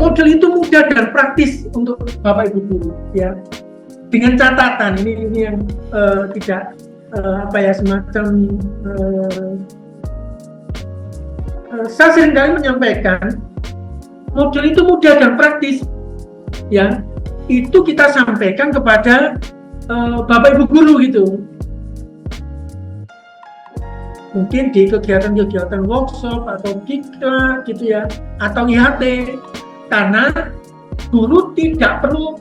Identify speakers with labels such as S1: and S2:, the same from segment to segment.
S1: model itu mudah dan praktis untuk Bapak Ibu guru, ya. Dengan catatan ini yang tidak semacam saya seringkali menyampaikan model itu mudah dan praktis, ya. Itu kita sampaikan kepada Bapak Ibu guru gitu. Mungkin di kegiatan-kegiatan workshop atau diklat gitu ya, atau IHT, karena guru tidak perlu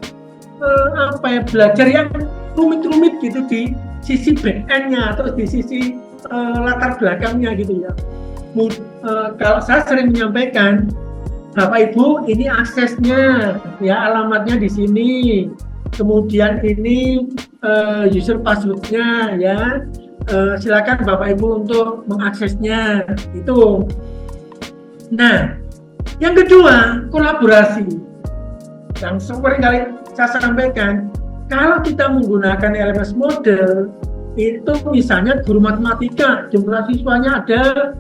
S1: belajar yang rumit-rumit gitu di sisi back-end-nya atau di sisi latar belakangnya gitu ya. Kalau saya sering menyampaikan, Bapak Ibu ini aksesnya ya, alamatnya di sini, kemudian ini user password-nya ya. Silakan Bapak Ibu untuk mengaksesnya itu. Nah, yang kedua, kolaborasi. Yang sering kali saya sampaikan, kalau kita menggunakan LMS model, itu misalnya guru matematika, jumlah siswanya ada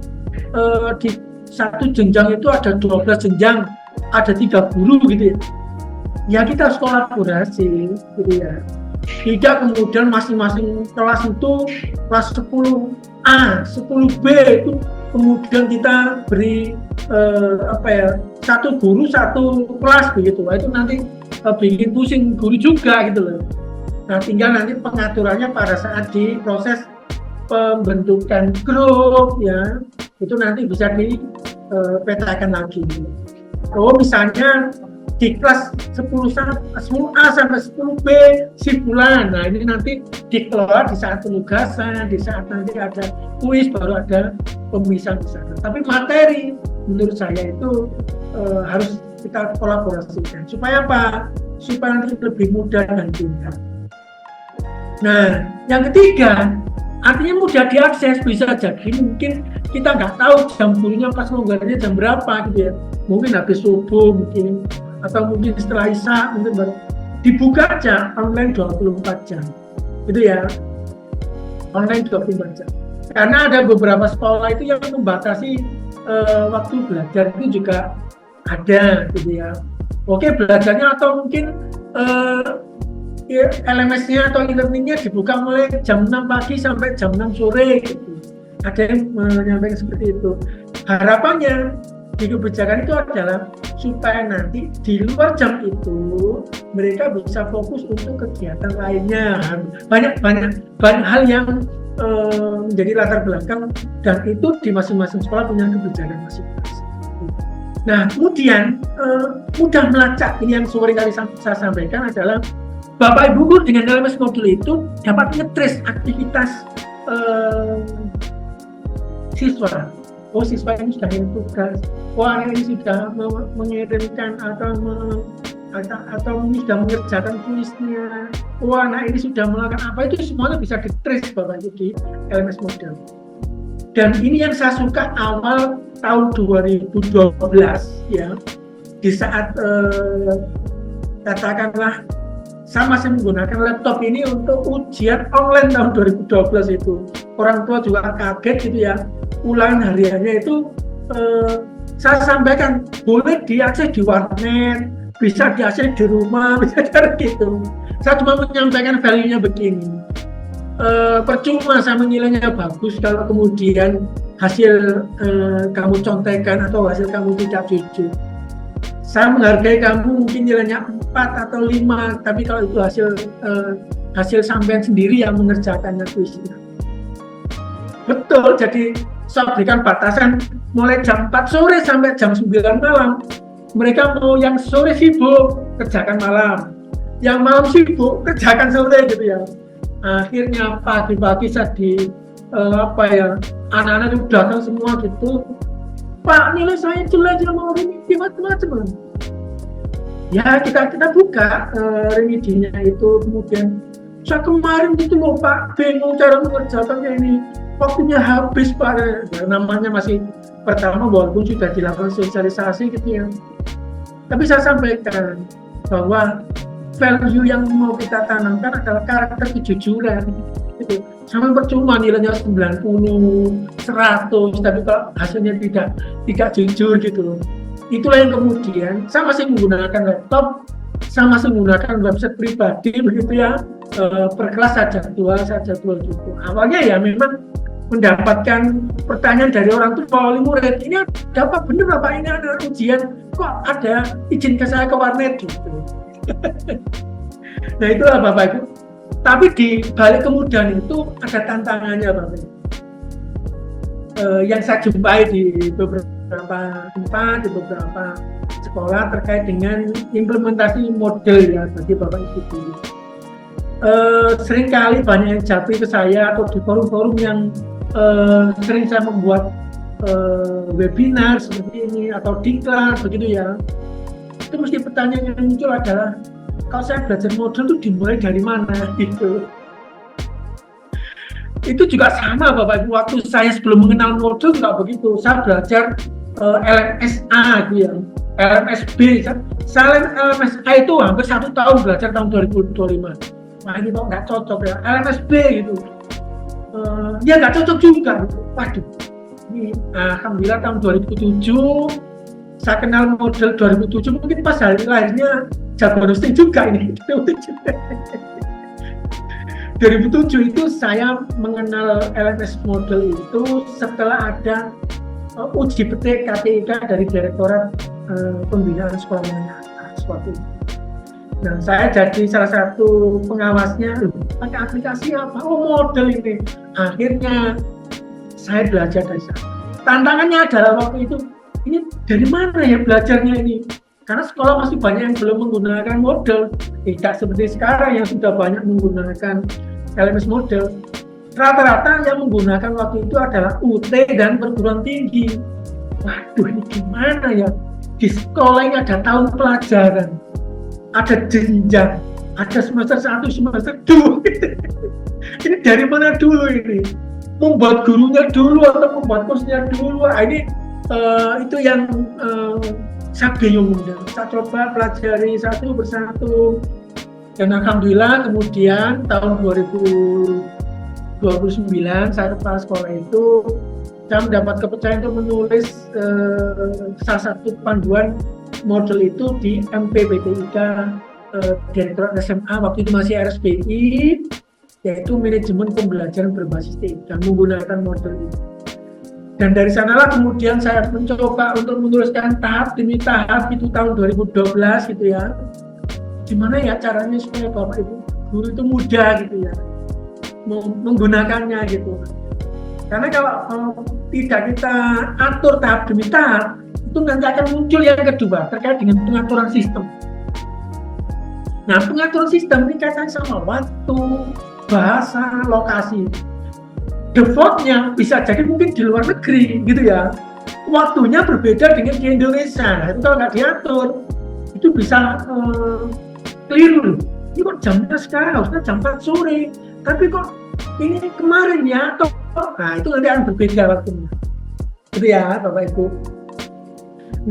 S1: di satu jenjang itu ada 12 jenjang, ada 3 guru gitu ya. Ya kita harus kolaborasi gitu ya. Tidak kemudian masing-masing kelas itu kelas 10A, 10B itu kemudian kita beri satu guru satu kelas begitu. Itu nanti bikin pusing guru juga gitu loh. Nah, tinggal nanti pengaturannya pada saat di proses pembentukan grup ya, itu nanti bisa dipetakan lagi. Oh, misalnya di kelas 10A sampai 10B si bulan. Nah, ini nanti dikelola di saat penugasan, di saat nanti ada kuis, baru ada pemisahan di sana. Tapi materi menurut saya itu harus kita kolaborasikan. Supaya apa? Supaya nanti lebih mudah dan ringan. Nah, yang ketiga, artinya mudah diakses. Bisa jadi mungkin kita nggak tahu jam gurunya pas longgarnya jam berapa gitu ya. Mungkin habis subuh, mungkin atau mungkin setelah Isya, mungkin baru dibuka aja online 24 jam gitu ya, online 24 jam. Karena ada beberapa sekolah itu yang membatasi waktu belajar itu juga ada gitu ya. Oke, belajarnya atau mungkin LMS-nya atau internetnya dibuka mulai jam 6 pagi sampai jam 6 sore gitu. Ada yang menyampaikan seperti itu. Harapannya di kebijakan itu adalah supaya nanti di luar jam itu mereka bisa fokus untuk kegiatan lainnya. Banyak hal yang menjadi latar belakang, dan itu di masing-masing sekolah punya kebijakan masing-masing. Nah, kemudian mudah melacak. Ini yang sering kali saya sampaikan adalah Bapak Ibu guru dengan LMS modul itu dapat nge-trace aktivitas siswa. Oh, siswa ini sudah ngirim tugas, ini sudah mengirimkan atau ini sudah mengerjakan kuisnya, anak ini sudah melakukan apa, itu semuanya bisa di-trace Bapak Ibu di LMS model. Dan ini yang saya suka awal tahun 2012 ya, di saat katakanlah saya masih menggunakan laptop ini untuk ujian online tahun 2012 itu. Orang tua juga kaget gitu ya. Ulangan hariannya itu saya sampaikan boleh diakses di warnet, bisa diakses di rumah, bisa gitu. Saya cuma menyampaikan value-nya begini. Percuma saya menilainya bagus kalau kemudian hasil kamu contekan atau hasil kamu tidak jujur. Saya menghargai kamu mungkin nilainya 4 atau 5, tapi kalau itu hasil sampean sendiri yang mengerjakannya kuisnya. Betul, jadi saya berikan batasan mulai jam 4 sore sampai jam 9 malam. Mereka mau yang sore sibuk, kerjakan malam. Yang malam sibuk, kerjakan sore gitu ya. Akhirnya pagi-pagi saya anak-anak itu datang semua gitu. Pak, nilai saya jelek mau remedi macam-macam. Ya kita buka remedinya itu, kemudian saya kemarin itu loh Pak, bingung cara mengerjakannya ini. Waktunya habis Pak, ya, namanya masih pertama walaupun sudah dilakukan sosialisasi gitu ya. Tapi saya sampaikan bahwa value yang mau kita tanamkan adalah karakter kejujuran gitu. Sama percuma nilainya 90, 100, tapi kalau hasilnya tidak jujur gitu. itulah yang kemudian saya masih menggunakan laptop, saya masih menggunakan website pribadi begitu ya, per kelas saya jadwal gitu. Awalnya ya memang mendapatkan pertanyaan dari orang tua wali murid, ini ada apa bener Bapak, ini ada ujian kok ada izin ke saya ke warnet gitu. Nah itulah Bapak Ibu. Tapi di balik kemudahan itu ada tantangannya Bapak Ibu. Yang saya jumpai di beberapa tempat, di beberapa sekolah terkait dengan implementasi model ya bagi Bapak Ibu. Seringkali banyak yang japri ke saya atau di forum-forum yang sering saya membuat webinar seperti ini atau diklat begitu ya, itu mesti pertanyaan yang muncul adalah kalau saya belajar model itu dimulai dari mana gitu. Itu juga sama Bapak Ibu, waktu saya sebelum mengenal model juga begitu, saya belajar LMSA gitu ya, LMSB, saya LMSA itu hampir 1 tahun belajar tahun 2025. Nah ini kok nggak cocok ya, LMSB gitu. Ya nggak cocok juga gitu. Waduh, ini alhamdulillah tahun 2007 saya kenal model 2007, mungkin pas hari lahirnya jago roasting juga ini. 2007 itu saya mengenal LMS model itu setelah ada uji petik KTIK dari Direktorat Pembinaan Sekolah Menengah Atas waktu itu. Nah, saya jadi salah satu pengawasnya, pakai aplikasi apa? Oh, model ini. Akhirnya saya belajar dari sana. Tantangannya adalah waktu itu, ini dari mana ya belajarnya ini? Karena sekolah masih banyak yang belum menggunakan model. Tidak seperti sekarang yang sudah banyak menggunakan LMS model. Rata-rata yang menggunakan waktu itu adalah UT dan perguruan tinggi. Waduh, ini gimana ya? Di sekolah ini ada tahun pelajaran, ada jenjang, ada semester 1, semester 2. Ini dari mana dulu ini? Membuat gurunya dulu atau membuat kursnya dulu? Ini itu yang saya bingung. Saya coba pelajari satu persatu. Dan alhamdulillah kemudian tahun 2029 saya kepala sekolah itu, saya mendapat kepercayaan untuk menulis salah satu panduan model itu di MPBTIK Direktorat SMA, waktu itu masih RSPI, yaitu manajemen pembelajaran berbasis TIK, menggunakan model itu. Dan dari sanalah kemudian saya mencoba untuk menuliskan tahap demi tahap itu tahun 2012 gitu ya. Gimana ya caranya supaya Bapak Ibu guru itu mudah gitu ya menggunakannya gitu. Karena kalau tidak kita atur tahap demi tahap, itu nanti akan muncul yang kedua terkait dengan pengaturan sistem. Nah, pengaturan sistem ini kaitannya sama waktu, bahasa, lokasi. Defaultnya bisa jadi mungkin di luar negeri gitu ya, waktunya berbeda dengan di Indonesia. Nah, itu kalau nggak diatur itu bisa keliru. Ini kok jamnya sekarang harusnya jam 4 sore, tapi kok ini kemarin ya, atau nah itu nanti akan berbeda waktunya gitu ya Bapak Ibu.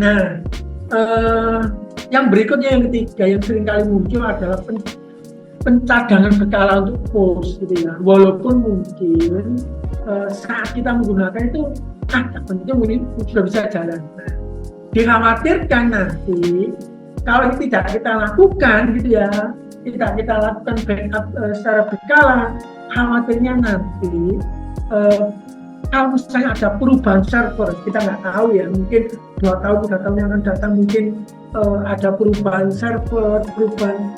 S1: Nah yang berikutnya, yang ketiga yang sering kali muncul adalah pencadangan berkala untuk kurs gitu ya. Walaupun mungkin saat kita menggunakan itu tentunya mungkin sudah bisa jalan. Nah, dikhawatirkan nanti kalau ini tidak kita lakukan gitu ya, tidak kita lakukan backup secara berkala, khawatirnya nanti kalau misalnya ada perubahan server, kita nggak tahu ya, mungkin 2 tahun 3 tahun yang akan datang mungkin ada perubahan server, perubahan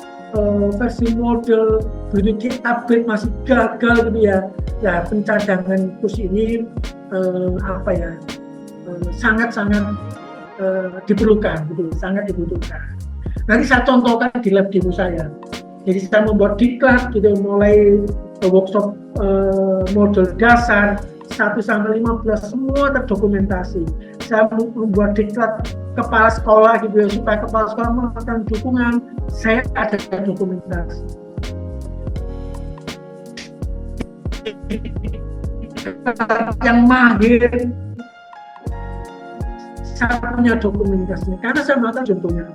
S1: versi model, begitu upgrade masih gagal gitu ya. Ya pencadangan kurs ini sangat-sangat diperlukan gitu, sangat dibutuhkan. Nanti saya contohkan di lab demo saya. Jadi saya membuat diklat gitu, mulai workshop model dasar 1-15 semua terdokumentasi. Saya membuat diklat kepala sekolah gitu ya, supaya kepala sekolah melakukan dukungan, saya ada dokumentasi. Yang mahir, saya punya dokumentasinya, karena saya melakukan contohnya.